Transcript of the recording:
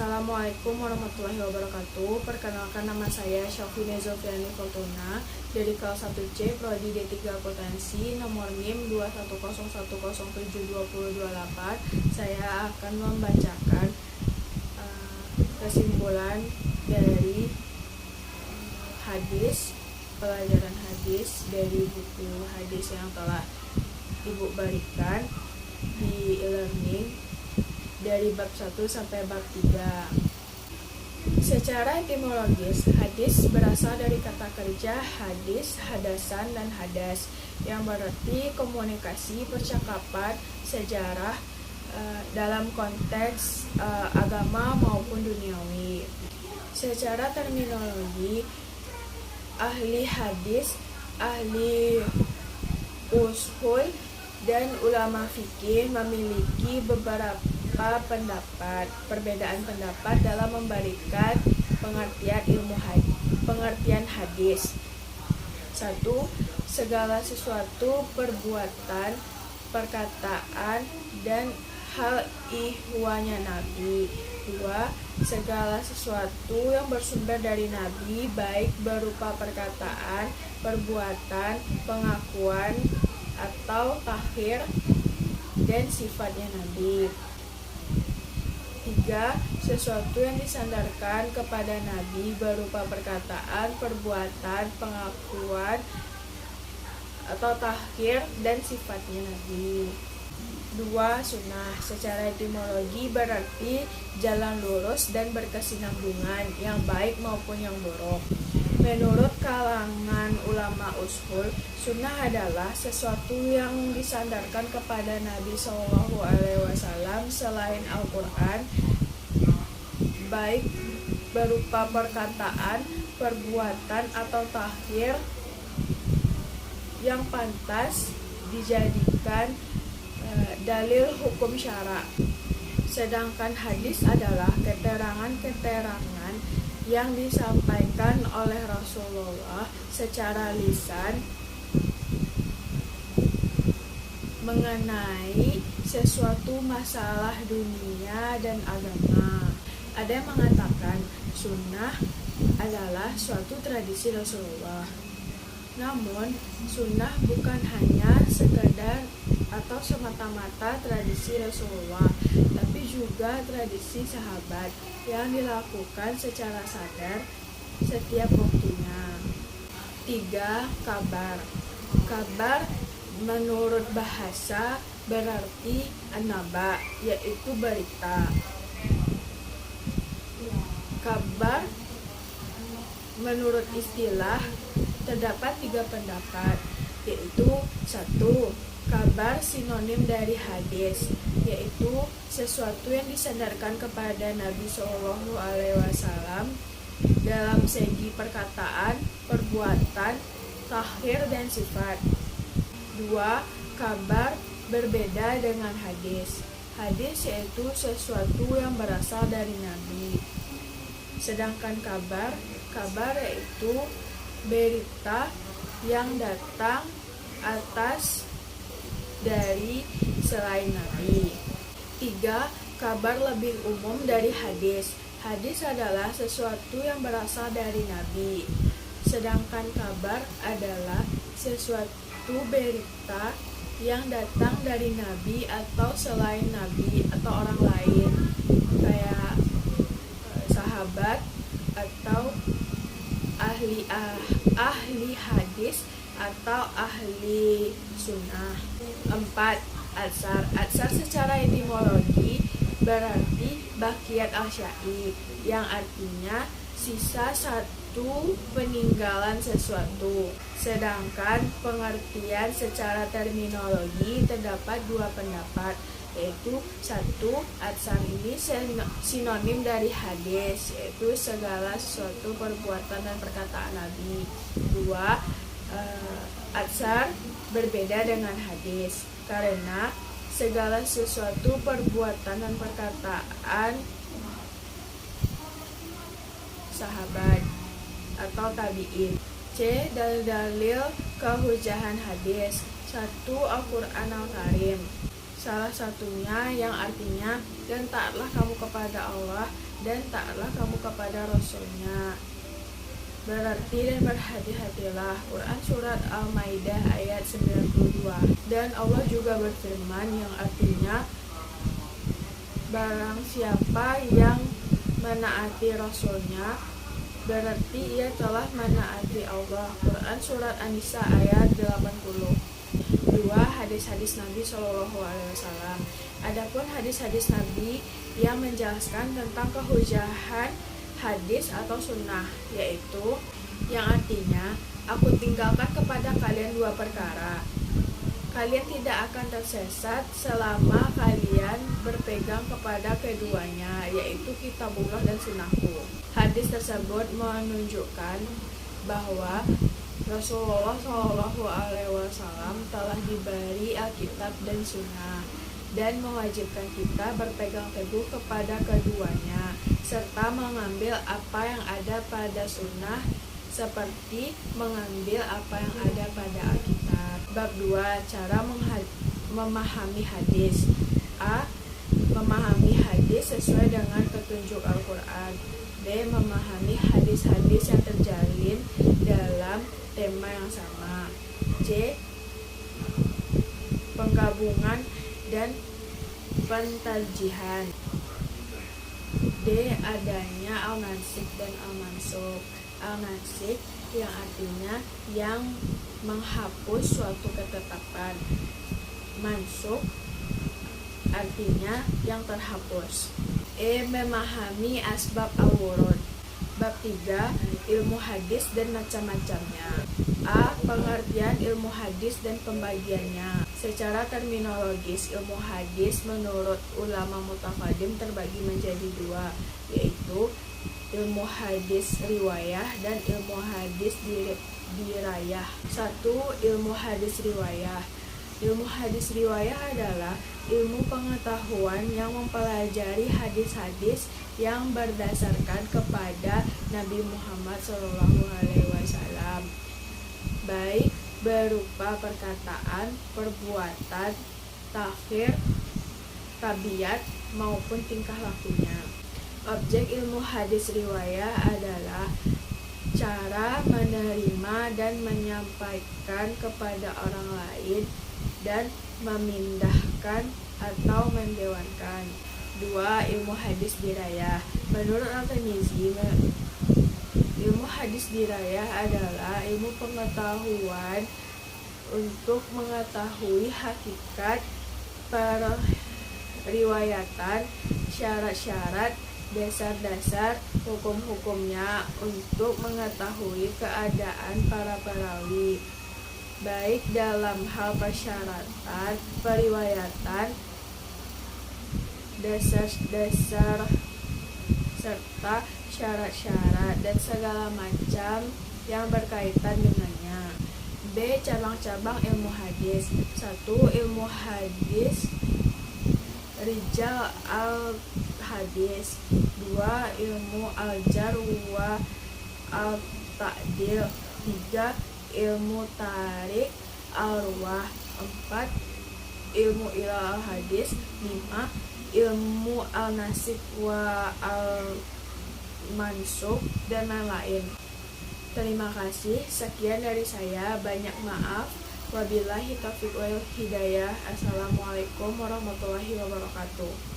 Assalamualaikum warahmatullahi wabarakatuh. Perkenalkan, nama saya Syafina Zofiani Fortuna dari kelas 1C Prodi D3 Akuntansi, nomor NIM 210107228. Saya akan membacakan kesimpulan dari hadis, pelajaran hadis dari buku hadis yang telah Ibu berikan di e-learning dari bab 1 sampai bab 3. Secara etimologis, hadis berasal dari kata kerja hadis, hadasan, dan hadas, yang berarti komunikasi, percakapan, sejarah dalam konteks agama maupun duniawi. Secara terminologi, ahli hadis, ahli ushul, dan ulama fikih memiliki beberapa perbedaan pendapat dalam memberikan pengertian hadis. 1. Segala sesuatu perbuatan, perkataan, dan hal ihwanya Nabi. 2. Segala sesuatu yang bersumber dari Nabi, baik berupa perkataan, perbuatan, pengakuan, atau takhir dan sifatnya Nabi. 3. Sesuatu yang disandarkan kepada Nabi berupa perkataan, perbuatan, pengakuan, atau takhir dan sifatnya Nabi. 2. Sunnah. Secara etimologi berarti jalan lurus dan berkesinambungan, yang baik maupun yang buruk. Menurut kalangan ulama ushul, sunnah adalah sesuatu yang disandarkan kepada Nabi SAW selain Al-Quran, baik berupa perkataan, perbuatan, atau takhir yang pantas dijadikan dalil hukum syara. Sedangkan hadis adalah keterangan-keterangan yang disampaikan oleh Rasulullah secara lisan mengenai sesuatu masalah dunia dan agama. Ada yang mengatakan sunnah adalah suatu tradisi Rasulullah. Namun, sunnah bukan hanya sekedar atau semata-mata tradisi Rasulullah, tapi juga tradisi sahabat yang dilakukan secara sadar setiap waktunya. 3. Kabar. Kabar menurut bahasa berarti an-naba, yaitu berita. Kabar menurut istilah terdapat 3 pendapat, yaitu 1. Kabar sinonim dari hadis, yaitu sesuatu yang disandarkan kepada Nabi SAW dalam segi perkataan, perbuatan, takhir, dan sifat. 2. Kabar berbeda dengan hadis. Hadis yaitu sesuatu yang berasal dari Nabi. Sedangkan kabar yaitu berita yang datang atas dari selain Nabi. 3. Kabar lebih umum dari hadis. Hadis adalah sesuatu yang berasal dari Nabi. Sedangkan kabar adalah sesuatu berita yang datang dari Nabi atau selain Nabi atau orang lain, kayak sahabat atau ahli hadis atau ahli sunnah. 4. Atsar. Atsar secara etimologi berarti baqiat al-syai', yang artinya sisa satu peninggalan sesuatu. Sedangkan pengertian secara terminologi terdapat 2 pendapat, yaitu 1. Atsar ini sinonim dari hadis, yaitu segala sesuatu perbuatan dan perkataan Nabi. 2. Atsar berbeda dengan hadis karena segala sesuatu perbuatan dan perkataan sahabat atau tabi'in. C. Dalil kehujahan hadis. 1. Al-Quran Al-Karim. Salah satunya yang artinya, dan taatlah kamu kepada Allah dan taatlah kamu kepada Rasulnya. Berarti dan berhati-hatilah. Quran Surat Al-Maidah ayat 92. Dan Allah juga berfirman yang artinya, barang siapa yang menaati Rasulnya, berarti ia telah menaati Allah. Quran Surat An-Nisa ayat 80. 2. Hadis-hadis Nabi SAW. Adapun hadis-hadis Nabi yang menjelaskan tentang kehujahan hadis atau sunnah, yaitu yang artinya, aku tinggalkan kepada kalian dua perkara. Kalian tidak akan tersesat selama kalian berpegang kepada keduanya, yaitu kitabullah dan sunnahku. Hadis tersebut menunjukkan bahwa Rasulullah SAW telah diberi Alkitab dan Sunnah dan mewajibkan kita berpegang teguh kepada keduanya serta mengambil apa yang ada pada Sunnah seperti mengambil apa yang ada pada Alkitab. Bab 2. Cara memahami hadis. A. Memahami hadis sesuai dengan petunjuk Al-Quran. B. Memahami hadis-hadis yang terjalin dalam tema yang sama. C. Penggabungan dan pentarjihan. D. Adanya al-nasikh dan al-mansukh. Al-nasikh yang artinya yang menghapus suatu ketetapan. Mansukh artinya yang terhapus. E. Memahami asbab al-wurud. Bab 3. Ilmu hadis dan macam-macamnya. A. Pengertian ilmu hadis dan pembagiannya. Secara terminologis, ilmu hadis menurut ulama mutaqaddim terbagi menjadi dua, yaitu ilmu hadis riwayah dan ilmu hadis dirayah. 1. Ilmu hadis riwayah. Ilmu hadis riwayah adalah ilmu pengetahuan yang mempelajari hadis-hadis yang berdasarkan kepada Nabi Muhammad SAW, baik berupa perkataan, perbuatan, takhir, tabiat, maupun tingkah lakunya. Objek ilmu hadis riwayah adalah cara menerima dan menyampaikan kepada orang lain dan memindahkan atau mendewankan. 2. Ilmu hadis dirayah. Menurut Al-Tirmizi, ilmu hadis dirayah adalah ilmu pengetahuan untuk mengetahui hakikat periwayatan, syarat-syarat, dasar-dasar, hukum-hukumnya untuk mengetahui keadaan para perawi, baik dalam hal persyaratan, periwayatan, dasar-dasar, serta syarat-syarat dan segala macam yang berkaitan dengannya. B. Cabang-cabang ilmu hadis. 1. Ilmu hadis rijal al-hadis. 2. Ilmu al-jar wa al-ta'dil. 3. Ilmu tarik al-ruwah. 4. Ilmu ilal al-hadis. 5. Ilmu al-nasikh wa al-mansukh dan lain-lain. Terima kasih, sekian dari saya, banyak maaf. Wabillahi taufiq wal hidayah. Assalamualaikum warahmatullahi wabarakatuh.